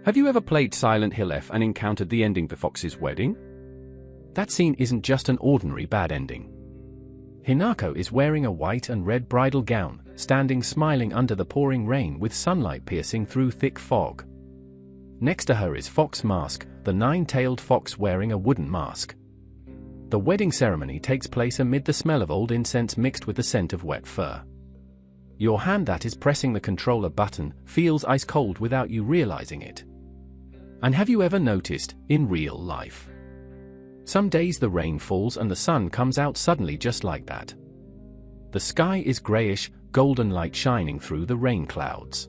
Have you ever played Silent Hill F and encountered the ending to Fox's wedding? That scene isn't just an ordinary bad ending. Hinako is wearing a white and red bridal gown, standing smiling under the pouring rain with sunlight piercing through thick fog. Next to her is Fox Mask, the nine-tailed fox wearing a wooden mask. The wedding ceremony takes place amid the smell of old incense mixed with the scent of wet fur. Your hand that is pressing the controller button feels ice cold without you realizing it. And have you ever noticed, in real life, some days the rain falls and the sun comes out suddenly just like that? The sky is grayish, golden light shining through the rain clouds.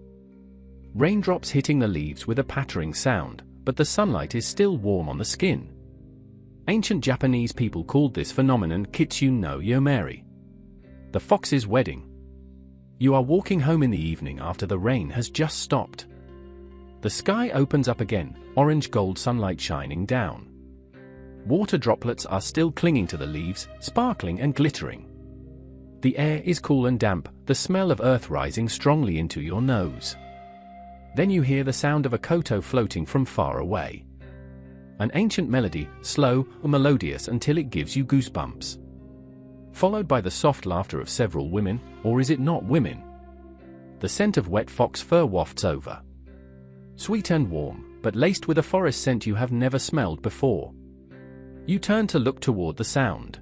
Raindrops hitting the leaves with a pattering sound, but the sunlight is still warm on the skin. Ancient Japanese people called this phenomenon Kitsune no Yomeiri, the fox's wedding. You are walking home in the evening after the rain has just stopped. The sky opens up again, orange-gold sunlight shining down. Water droplets are still clinging to the leaves, sparkling and glittering. The air is cool and damp, the smell of earth rising strongly into your nose. Then you hear the sound of a koto floating from far away. An ancient melody, slow and melodious until it gives you goosebumps. Followed by the soft laughter of several women, or is it not women? The scent of wet fox fur wafts over. Sweet and warm, but laced with a forest scent you have never smelled before. You turn to look toward the sound.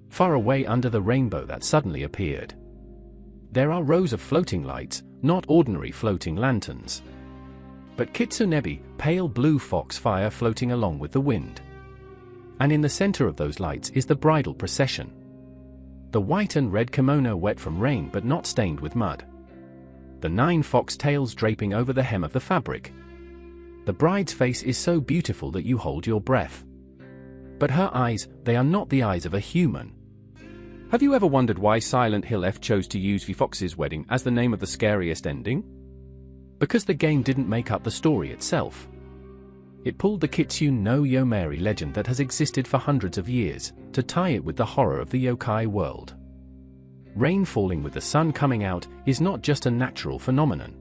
Far away under the rainbow that suddenly appeared, there are rows of floating lights, not ordinary floating lanterns, but Kitsunebi, pale blue fox fire floating along with the wind. And in the center of those lights is the bridal procession. The white and red kimono wet from rain but not stained with mud. The 9 fox tails draping over the hem of the fabric. The bride's face is so beautiful that you hold your breath. But her eyes, they are not the eyes of a human. Have you ever wondered why Silent Hill F chose to use the Fox's Wedding as the name of the scariest ending? Because the game didn't make up the story itself. It pulled the Kitsune no Yomeiri legend that has existed for hundreds of years, to tie it with the horror of the yokai world. Rain falling with the sun coming out is not just a natural phenomenon.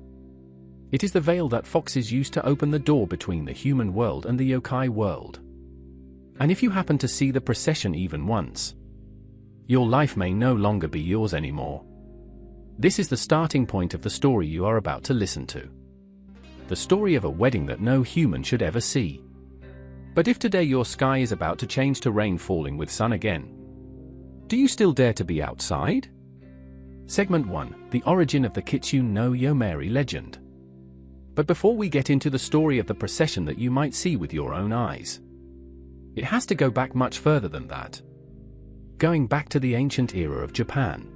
It is the veil that foxes use to open the door between the human world and the yokai world. And if you happen to see the procession even once, your life may no longer be yours anymore. This is the starting point of the story you are about to listen to. The story of a wedding that no human should ever see. But if today your sky is about to change to rain falling with sun again, do you still dare to be outside? Segment 1, the origin of the Kitsune no Yomeiri legend. But before we get into the story of the procession that you might see with your own eyes, it has to go back much further than that. Going back to the ancient era of Japan,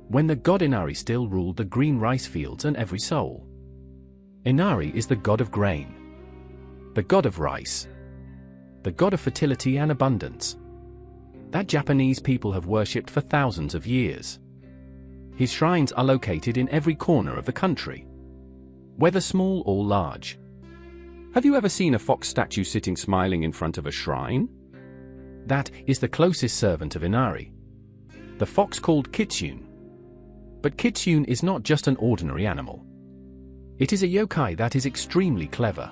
when the god Inari still ruled the green rice fields and every soul. Inari is the god of grain, the god of rice, the god of fertility and abundance, that Japanese people have worshipped for thousands of years. His shrines are located in every corner of the country, whether small or large. Have you ever seen a fox statue sitting smiling in front of a shrine? That is the closest servant of Inari, the fox called Kitsune. But Kitsune is not just an ordinary animal. It is a yokai that is extremely clever.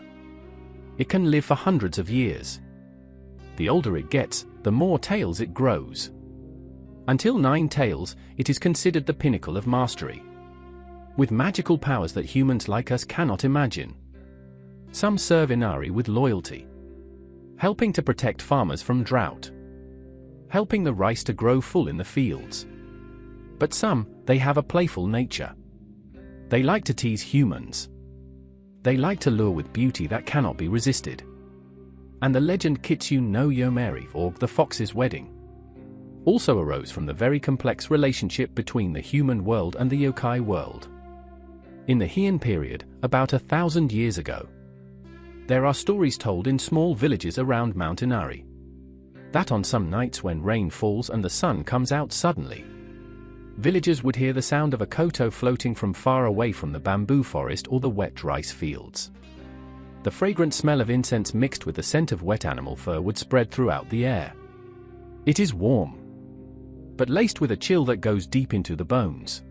It can live for hundreds of years. The older it gets, the more tails it grows. Until 9 tails, it is considered the pinnacle of mastery, with magical powers that humans like us cannot imagine. Some serve Inari with loyalty, helping to protect farmers from drought, helping the rice to grow full in the fields. But some, they have a playful nature. They like to tease humans. They like to lure with beauty that cannot be resisted. And the legend Kitsune no Yomeiri, or the Fox's Wedding, also arose from the very complex relationship between the human world and the yokai world. In the Heian period, about 1,000 years ago, there are stories told in small villages around Mount Inari, that on some nights when rain falls and the sun comes out suddenly, villagers would hear the sound of a koto floating from far away from the bamboo forest or the wet rice fields. The fragrant smell of incense mixed with the scent of wet animal fur would spread throughout the air. It is warm, but laced with a chill that goes deep into the bones.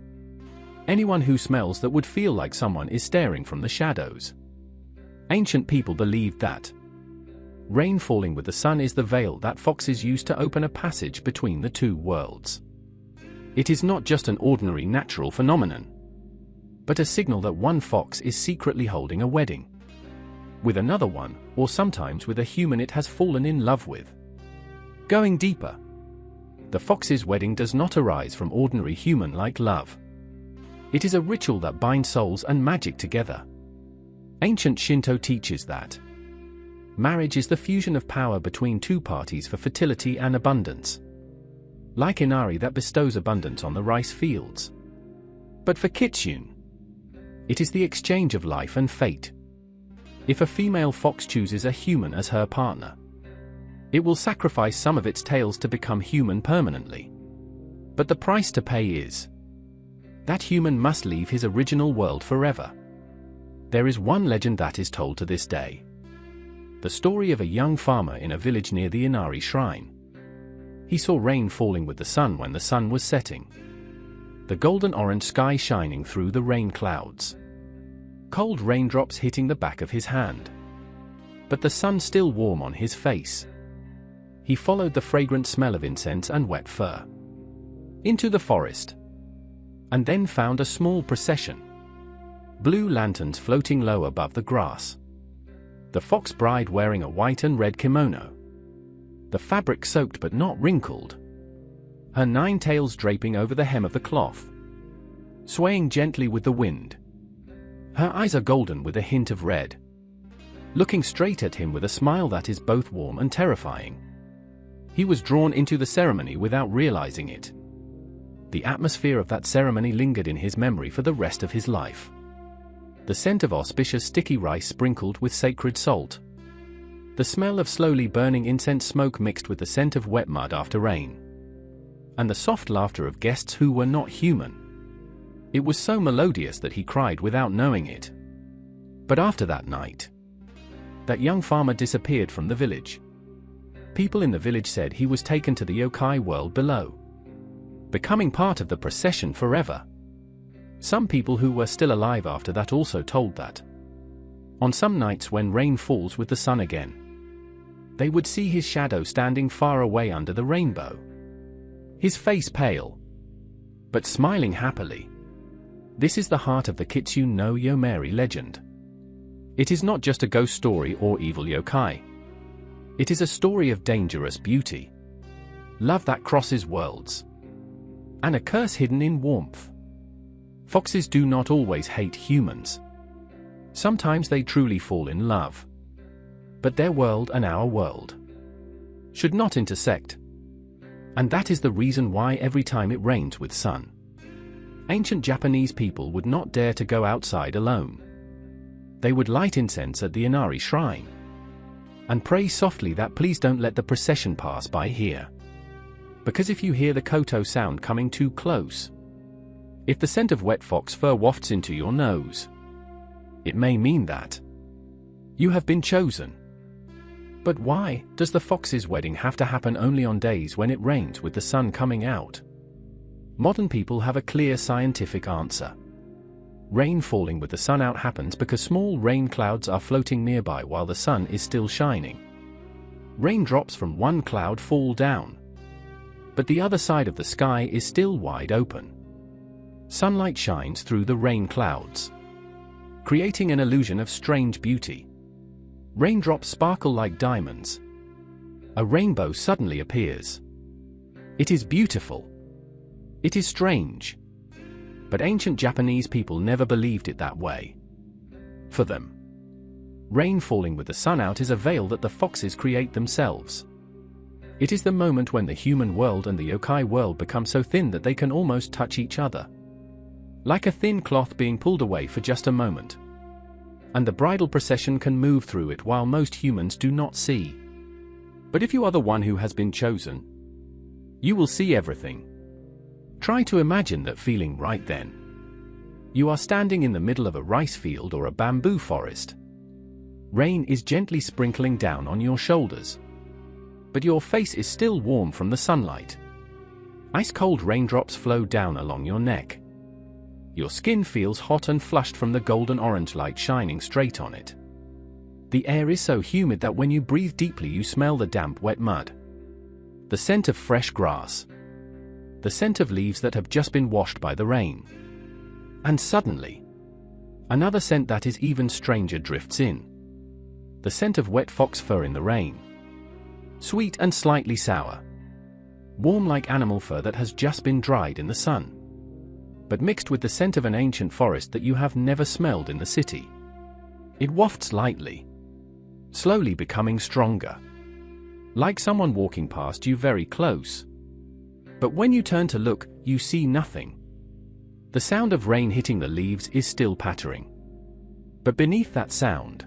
Anyone who smells that would feel like someone is staring from the shadows. Ancient people believed that rain falling with the sun is the veil that foxes use to open a passage between the two worlds. It is not just an ordinary natural phenomenon, but a signal that one fox is secretly holding a wedding with another one, or sometimes with a human it has fallen in love with. Going deeper, the fox's wedding does not arise from ordinary human-like love. It is a ritual that binds souls and magic together. Ancient Shinto teaches that marriage is the fusion of power between two parties for fertility and abundance, like Inari that bestows abundance on the rice fields. But for Kitsune, it is the exchange of life and fate. If a female fox chooses a human as her partner, it will sacrifice some of its tails to become human permanently. But the price to pay is that human must leave his original world forever. There is one legend that is told to this day. The story of a young farmer in a village near the Inari shrine. He saw rain falling with the sun when the sun was setting, the golden-orange sky shining through the rain clouds, cold raindrops hitting the back of his hand, but the sun still warm on his face. He followed the fragrant smell of incense and wet fur into the forest, and then found a small procession, blue lanterns floating low above the grass. The fox bride wearing a white and red kimono, the fabric soaked but not wrinkled, her 9 tails draping over the hem of the cloth, swaying gently with the wind. Her eyes are golden with a hint of red, looking straight at him with a smile that is both warm and terrifying. He was drawn into the ceremony without realizing it. The atmosphere of that ceremony lingered in his memory for the rest of his life. The scent of auspicious sticky rice sprinkled with sacred salt. The smell of slowly burning incense smoke mixed with the scent of wet mud after rain. And the soft laughter of guests who were not human. It was so melodious that he cried without knowing it. But after that night, that young farmer disappeared from the village. People in the village said he was taken to the yokai world below, becoming part of the procession forever. Some people who were still alive after that also told that on some nights when rain falls with the sun again, they would see his shadow standing far away under the rainbow, his face pale, but smiling happily. This is the heart of the Kitsune no Yomeiri legend. It is not just a ghost story or evil yokai. It is a story of dangerous beauty, love that crosses worlds, and a curse hidden in warmth. Foxes do not always hate humans. Sometimes they truly fall in love. But their world and our world should not intersect. And that is the reason why every time it rains with sun, ancient Japanese people would not dare to go outside alone. They would light incense at the Inari shrine and pray softly that please don't let the procession pass by here. Because if you hear the koto sound coming too close, if the scent of wet fox fur wafts into your nose, it may mean that you have been chosen. But why does the fox's wedding have to happen only on days when it rains with the sun coming out? Modern people have a clear scientific answer. Rain falling with the sun out happens because small rain clouds are floating nearby while the sun is still shining. Raindrops from one cloud fall down, but the other side of the sky is still wide open. Sunlight shines through the rain clouds, creating an illusion of strange beauty. Raindrops sparkle like diamonds. A rainbow suddenly appears. It is beautiful. It is strange. But ancient Japanese people never believed it that way. For them, rain falling with the sun out is a veil that the foxes create themselves. It is the moment when the human world and the yokai world become so thin that they can almost touch each other, like a thin cloth being pulled away for just a moment. And the bridal procession can move through it while most humans do not see. But if you are the one who has been chosen, you will see everything. Try to imagine that feeling right then. You are standing in the middle of a rice field or a bamboo forest. Rain is gently sprinkling down on your shoulders, but your face is still warm from the sunlight. Ice-cold raindrops flow down along your neck. Your skin feels hot and flushed from the golden orange light shining straight on it. The air is so humid that when you breathe deeply you smell the damp, wet mud. The scent of fresh grass. The scent of leaves that have just been washed by the rain. And suddenly, another scent that is even stranger drifts in. The scent of wet fox fur in the rain. Sweet and slightly sour. Warm like animal fur that has just been dried in the sun. But mixed with the scent of an ancient forest that you have never smelled in the city. It wafts lightly, slowly becoming stronger. Like someone walking past you very close. But when you turn to look, you see nothing. The sound of rain hitting the leaves is still pattering. But beneath that sound,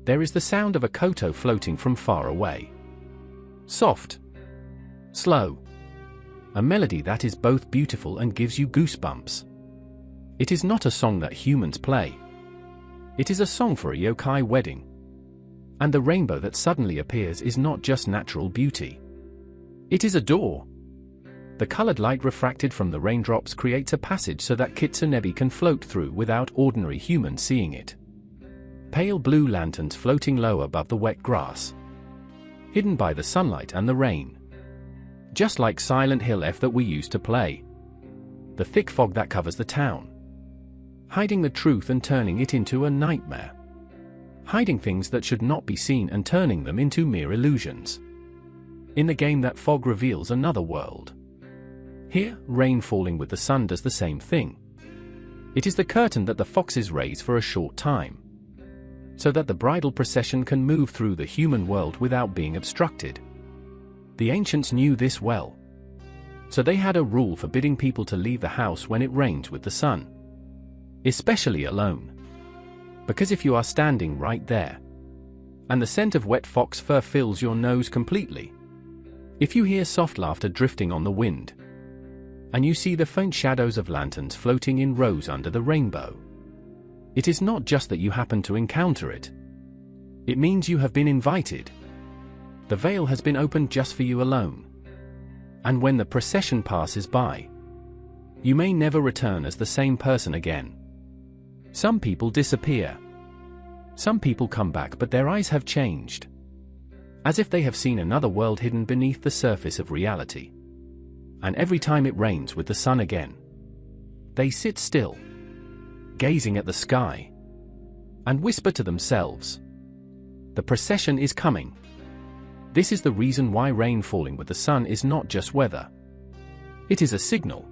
there is the sound of a koto floating from far away. Soft. Slow. A melody that is both beautiful and gives you goosebumps. It is not a song that humans play. It is a song for a yokai wedding. And the rainbow that suddenly appears is not just natural beauty. It is a door. The colored light refracted from the raindrops creates a passage so that Kitsunebi can float through without ordinary humans seeing it. Pale blue lanterns floating low above the wet grass. Hidden by the sunlight and the rain. Just like Silent Hill F that we used to play. The thick fog that covers the town. Hiding the truth and turning it into a nightmare. Hiding things that should not be seen and turning them into mere illusions. In the game that fog reveals another world. Here, rain falling with the sun does the same thing. It is the curtain that the foxes raise for a short time. So that the bridal procession can move through the human world without being obstructed. The ancients knew this well. So they had a rule forbidding people to leave the house when it rains with the sun. Especially alone. Because if you are standing right there, and the scent of wet fox fur fills your nose completely, if you hear soft laughter drifting on the wind, and you see the faint shadows of lanterns floating in rows under the rainbow, it is not just that you happen to encounter it. It means you have been invited. The veil has been opened just for you alone. And when the procession passes by, you may never return as the same person again. Some people disappear. Some people come back, but their eyes have changed. As if they have seen another world hidden beneath the surface of reality. And every time it rains with the sun again, they sit still, gazing at the sky, and whisper to themselves, "The procession is coming." This is the reason why rain falling with the sun is not just weather. It is a signal.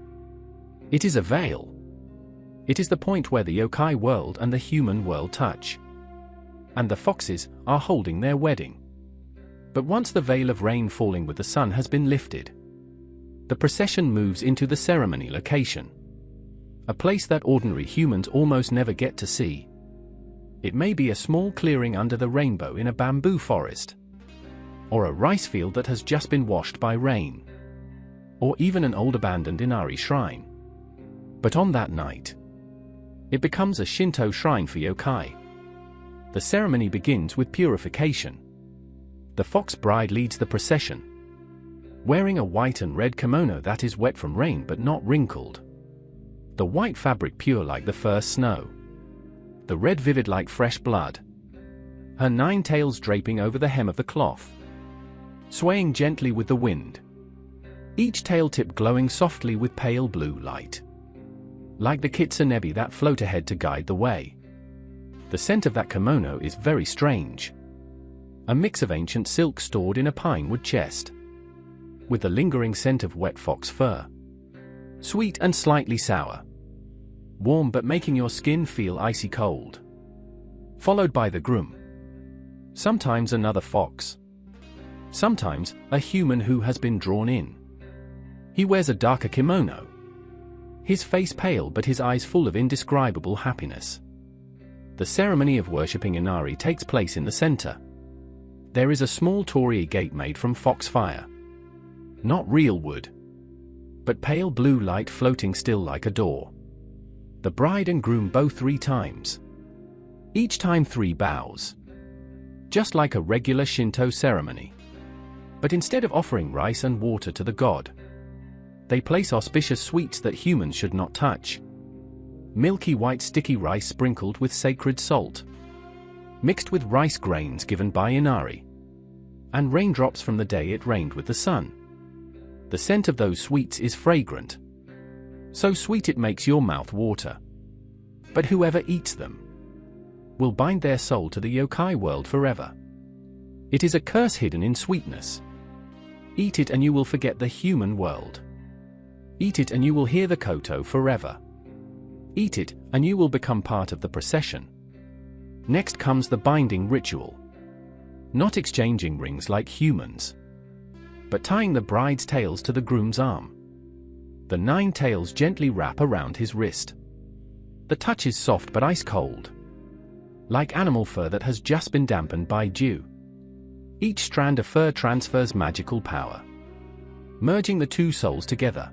It is a veil. It is the point where the yokai world and the human world touch. And the foxes are holding their wedding. But once the veil of rain falling with the sun has been lifted, the procession moves into the ceremony location. A place that ordinary humans almost never get to see. It may be a small clearing under the rainbow in a bamboo forest. Or a rice field that has just been washed by rain. Or even an old abandoned Inari shrine. But on that night, it becomes a Shinto shrine for yokai. The ceremony begins with purification. The fox bride leads the procession, wearing a white and red kimono that is wet from rain but not wrinkled. The white fabric pure like the first snow. The red vivid like fresh blood. Her 9 tails draping over the hem of the cloth, swaying gently with the wind. Each tail tip glowing softly with pale blue light. Like the Kitsunebi that float ahead to guide the way. The scent of that kimono is very strange. A mix of ancient silk stored in a pine wood chest. With the lingering scent of wet fox fur. Sweet and slightly sour. Warm but making your skin feel icy cold. Followed by the groom. Sometimes another fox. Sometimes a human who has been drawn in. He wears a darker kimono. His face pale but his eyes full of indescribable happiness. The ceremony of worshipping Inari takes place in the center. There is a small torii gate made from foxfire. Not real wood, but pale blue light floating still like a door. The bride and groom bow 3 times. Each time 3 bows. Just like a regular Shinto ceremony. But instead of offering rice and water to the god, they place auspicious sweets that humans should not touch. Milky white sticky rice sprinkled with sacred salt. mixed with rice grains given by Yomeiri, and raindrops from the day it rained with the sun. The scent of those sweets is fragrant, so sweet it makes your mouth water. But whoever eats them will bind their soul to the yokai world forever. It is a curse hidden in sweetness. Eat it and you will forget the human world. Eat it and you will hear the koto forever. Eat it and you will become part of the procession. Next comes the binding ritual. Not exchanging rings like humans, but tying the bride's tails to the groom's arm. The 9 tails gently wrap around his wrist. The touch is soft but ice cold, like animal fur that has just been dampened by dew. Each strand of fur transfers magical power, merging the 2 souls together.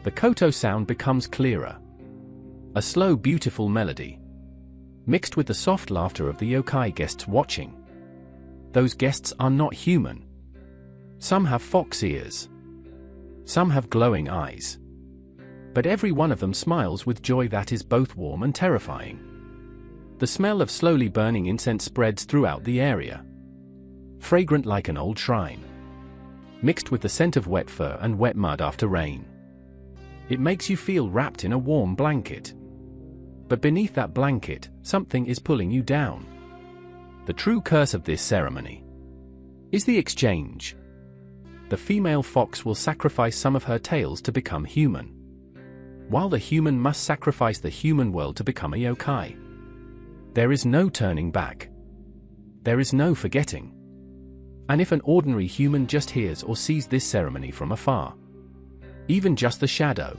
The koto sound becomes clearer, a slow, beautiful melody, mixed with the soft laughter of the yokai guests watching. Those guests are not human. Some have fox ears. Some have glowing eyes. But every one of them smiles with joy that is both warm and terrifying. The smell of slowly burning incense spreads throughout the area, fragrant like an old shrine, mixed with the scent of wet fur and wet mud after rain. It makes you feel wrapped in a warm blanket. But beneath that blanket, something is pulling you down. The true curse of this ceremony is the exchange. The female fox will sacrifice some of her tails to become human, while the human must sacrifice the human world to become a yokai. There is no turning back. There is no forgetting. And if an ordinary human just hears or sees this ceremony from afar, even just the shadow,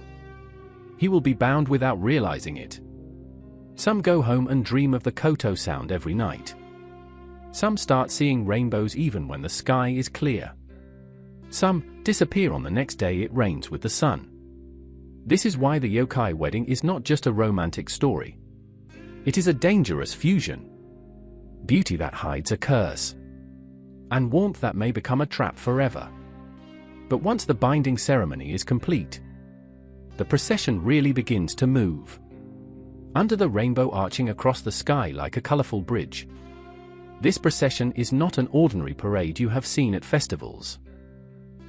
he will be bound without realizing it. Some go home and dream of the koto sound every night. Some start seeing rainbows even when the sky is clear. Some disappear on the next day it rains with the sun. This is why the yokai wedding is not just a romantic story. It is a dangerous fusion. Beauty that hides a curse, and warmth that may become a trap forever. But once the binding ceremony is complete, the procession really begins to move. Under the rainbow arching across the sky like a colorful bridge. This procession is not an ordinary parade you have seen at festivals.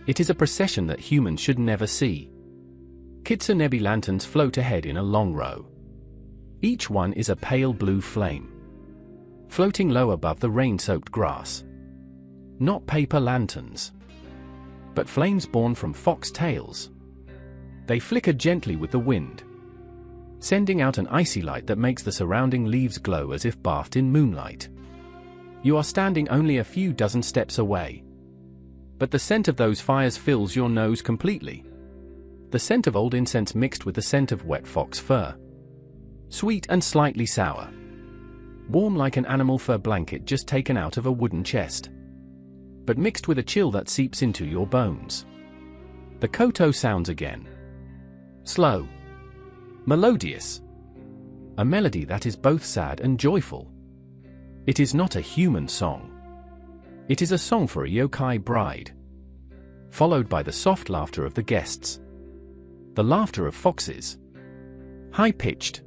It is a procession that humans should never see. Kitsunebi lanterns float ahead in a long row. Each one is a pale blue flame, floating low above the rain-soaked grass. Not paper lanterns, but flames born from fox tails. They flicker gently with the wind, sending out an icy light that makes the surrounding leaves glow as if bathed in moonlight. You are standing only a few dozen steps away, but the scent of those fires fills your nose completely. The scent of old incense mixed with the scent of wet fox fur. Sweet and slightly sour. Warm like an animal fur blanket just taken out of a wooden chest, but mixed with a chill that seeps into your bones. The koto sounds again. Slow. Melodious. A melody that is both sad and joyful. It is not a human song. It is a song for a yokai bride, followed by the soft laughter of the guests. The laughter of foxes. High-pitched.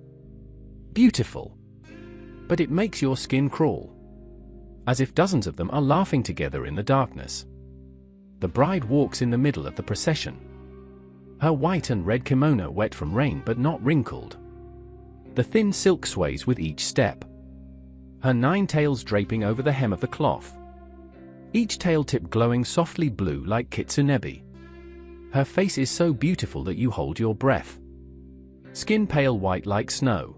Beautiful. But it makes your skin crawl, as if dozens of them are laughing together in the darkness. The bride walks in the middle of the procession. Her white and red kimono wet from rain but not wrinkled. The thin silk sways with each step. Her 9 tails draping over the hem of the cloth. Each tail tip glowing softly blue like Kitsunebi. Her face is so beautiful that you hold your breath. Skin pale white like snow.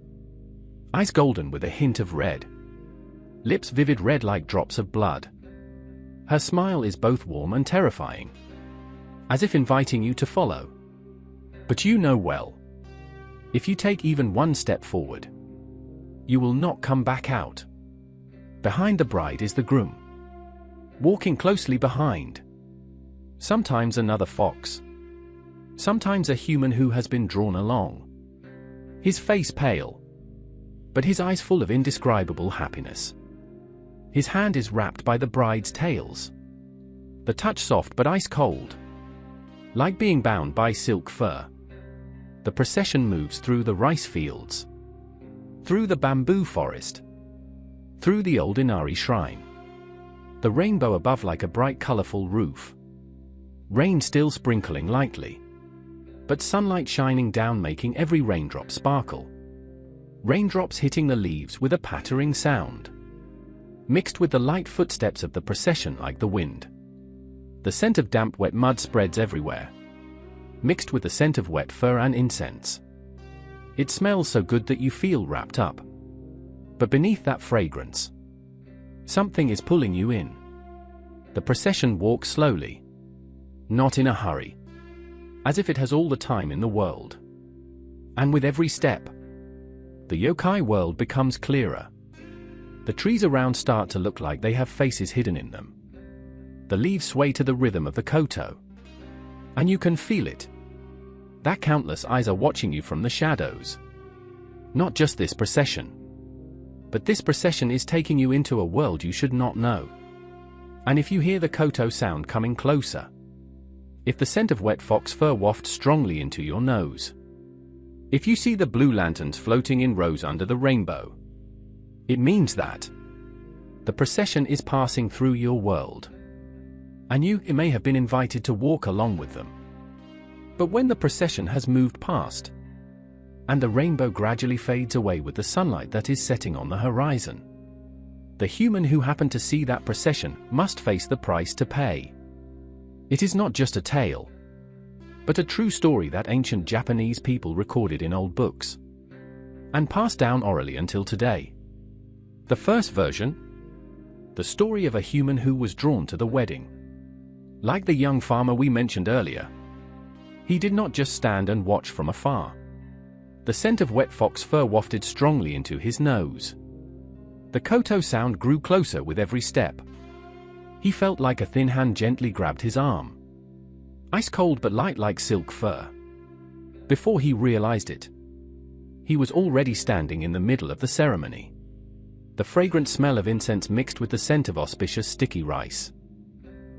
Eyes golden with a hint of red. Lips vivid red like drops of blood. Her smile is both warm and terrifying, as if inviting you to follow. But you know well, if you take even one step forward, you will not come back out. Behind the bride is the groom, walking closely behind. Sometimes another fox. Sometimes a human who has been drawn along. His face pale, but his eyes full of indescribable happiness. His hand is wrapped by the bride's tails. The touch soft but ice cold, like being bound by silk fur. The procession moves through the rice fields, through the bamboo forest, Through the old Inari shrine. The rainbow above like a bright colorful roof. Rain still sprinkling lightly. But sunlight shining down making every raindrop sparkle. Raindrops hitting the leaves with a pattering sound. Mixed with the light footsteps of the procession like the wind. The scent of damp wet mud spreads everywhere. Mixed with the scent of wet fur and incense. It smells so good that you feel wrapped up. But beneath that fragrance, something is pulling you in. The procession walks slowly. Not in a hurry. As if it has all the time in the world. And with every step, the yokai world becomes clearer. The trees around start to look like they have faces hidden in them. The leaves sway to the rhythm of the koto. And you can feel it. That countless eyes are watching you from the shadows. Not just this procession. But this procession is taking you into a world you should not know. And if you hear the koto sound coming closer, if the scent of wet fox fur wafts strongly into your nose, if you see the blue lanterns floating in rows under the rainbow, it means that the procession is passing through your world. And you may have been invited to walk along with them. But when the procession has moved past, and the rainbow gradually fades away with the sunlight that is setting on the horizon, the human who happened to see that procession must face the price to pay. It is not just a tale, but a true story that ancient Japanese people recorded in old books, and passed down orally until today. The first version, the story of a human who was drawn to the wedding. Like the young farmer we mentioned earlier, he did not just stand and watch from afar. The scent of wet fox fur wafted strongly into his nose. The koto sound grew closer with every step. He felt like a thin hand gently grabbed his arm. Ice cold but light like silk fur. Before he realized it, he was already standing in the middle of the ceremony. The fragrant smell of incense mixed with the scent of auspicious sticky rice.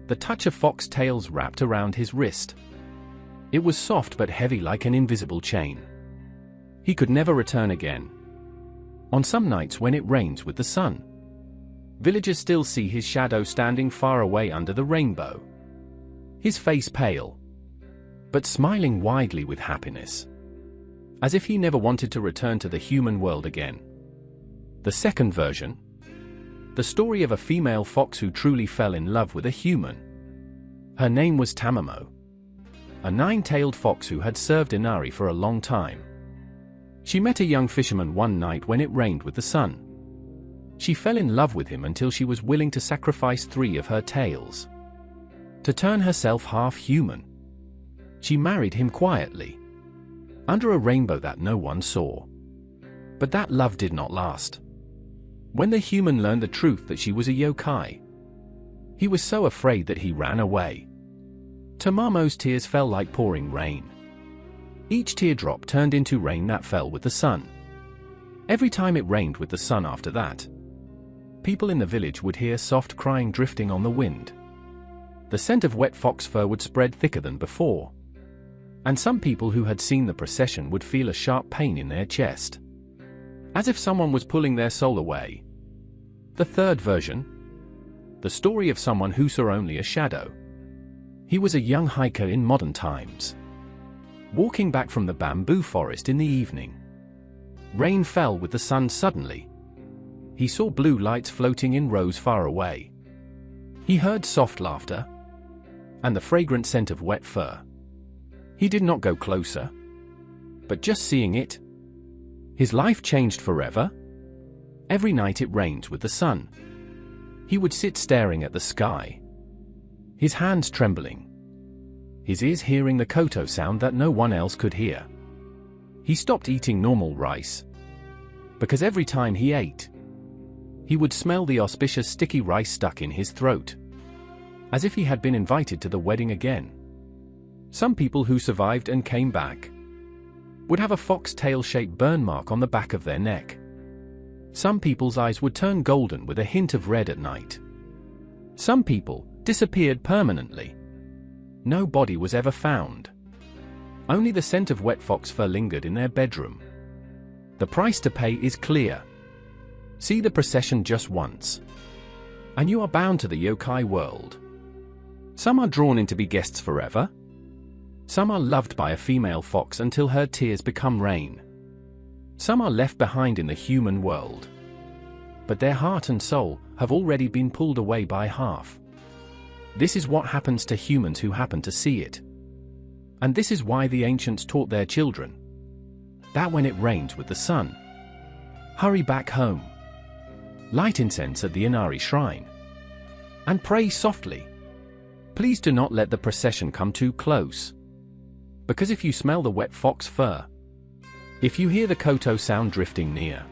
The touch of fox tails wrapped around his wrist. It was soft but heavy like an invisible chain. He could never return again. On some nights when it rains with the sun, villagers still see his shadow standing far away under the rainbow. His face pale, but smiling widely with happiness. As if he never wanted to return to the human world again. The second version, the story of a female fox who truly fell in love with a human. Her name was Tamamo, a nine-tailed fox who had served Inari for a long time. She met a young fisherman one night when it rained with the sun. She fell in love with him until she was willing to sacrifice 3 of her tails to turn herself half human. She married him quietly, under a rainbow that no one saw. But that love did not last. When the human learned the truth that she was a yokai, he was so afraid that he ran away. Tamamo's tears fell like pouring rain. Each teardrop turned into rain that fell with the sun. Every time it rained with the sun after that, people in the village would hear soft crying drifting on the wind. The scent of wet fox fur would spread thicker than before. And some people who had seen the procession would feel a sharp pain in their chest, as if someone was pulling their soul away. The third version, the story of someone who saw only a shadow. He was a young hiker in modern times, walking back from the bamboo forest in the evening. Rain fell with the sun suddenly. He saw blue lights floating in rows far away. He heard soft laughter and the fragrant scent of wet fur. He did not go closer, but just seeing it, his life changed forever. Every night it rained with the sun. He would sit staring at the sky, his hands trembling, his ears hearing the koto sound that no one else could hear. He stopped eating normal rice, because every time he ate, he would smell the auspicious sticky rice stuck in his throat, as if he had been invited to the wedding again. Some people who survived and came back would have a fox-tail-shaped burn mark on the back of their neck. Some people's eyes would turn golden with a hint of red at night. Some people disappeared permanently. No body was ever found. Only the scent of wet fox fur lingered in their bedroom. The price to pay is clear. See the procession just once, and you are bound to the yokai world. Some are drawn in to be guests forever. Some are loved by a female fox until her tears become rain. Some are left behind in the human world, but their heart and soul have already been pulled away by half. This is what happens to humans who happen to see it. And this is why the ancients taught their children that when it rains with the sun, hurry back home, light incense at the Inari shrine, and pray softly. Please do not let the procession come too close, because if you smell the wet fox fur, if you hear the koto sound drifting near,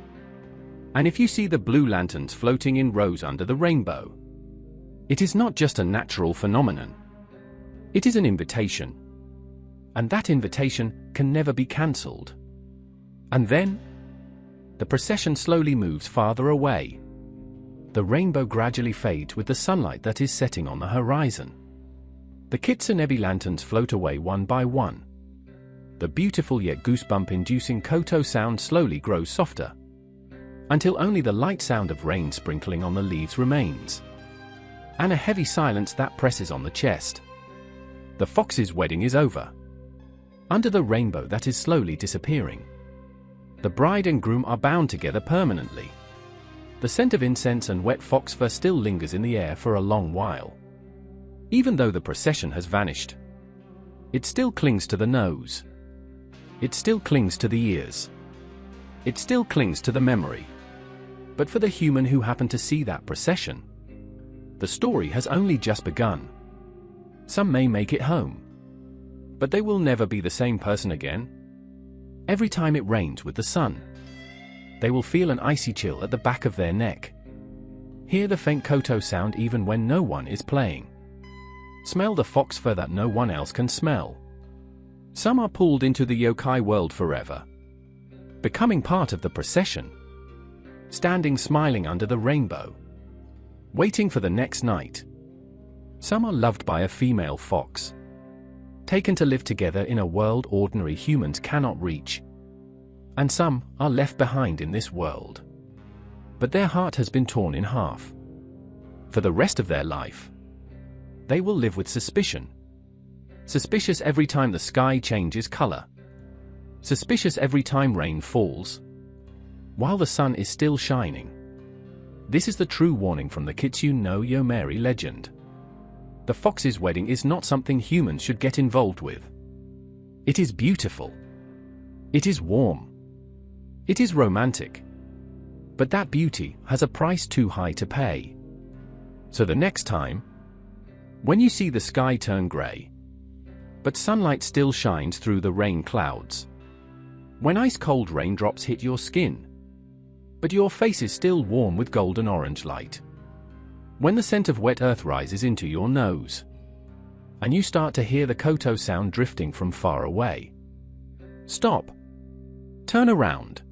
and if you see the blue lanterns floating in rows under the rainbow, it is not just a natural phenomenon. It is an invitation. And that invitation can never be cancelled. And then, the procession slowly moves farther away. The rainbow gradually fades with the sunlight that is setting on the horizon. The Kitsunebi lanterns float away one by one. The beautiful yet goosebump-inducing koto sound slowly grows softer, until only the light sound of rain sprinkling on the leaves remains, and a heavy silence that presses on the chest. The fox's wedding is over. Under the rainbow that is slowly disappearing, the bride and groom are bound together permanently. The scent of incense and wet fox fur still lingers in the air for a long while. Even though the procession has vanished, it still clings to the nose. It still clings to the ears. It still clings to the memory. But for the human who happened to see that procession, the story has only just begun. Some may make it home, but they will never be the same person again. Every time it rains with the sun, they will feel an icy chill at the back of their neck. Hear the faint koto sound even when no one is playing. Smell the fox fur that no one else can smell. Some are pulled into the yokai world forever, becoming part of the procession, standing smiling under the rainbow, waiting for the next night. Some are loved by a female fox, taken to live together in a world ordinary humans cannot reach. And some are left behind in this world, but their heart has been torn in half. For the rest of their life, they will live with suspicion. Suspicious every time the sky changes color. Suspicious every time rain falls, while the sun is still shining. This is the true warning from the Kitsune no Yomeiri legend. The fox's wedding is not something humans should get involved with. It is beautiful. It is warm. It is romantic. But that beauty has a price too high to pay. So the next time, when you see the sky turn gray, but sunlight still shines through the rain clouds, when ice-cold raindrops hit your skin, but your face is still warm with golden orange light, when the scent of wet earth rises into your nose, and you start to hear the koto sound drifting from far away, stop. Turn around.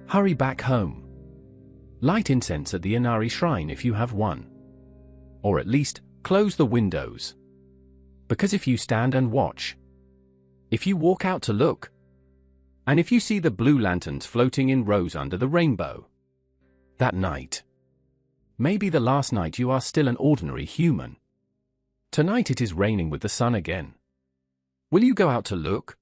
Hurry back home. Light incense at the Inari shrine if you have one. Or at least, close the windows. Because if you stand and watch, if you walk out to look, and if you see the blue lanterns floating in rows under the rainbow, that night may be the last night you are still an ordinary human. Tonight it is raining with the sun again. Will you go out to look?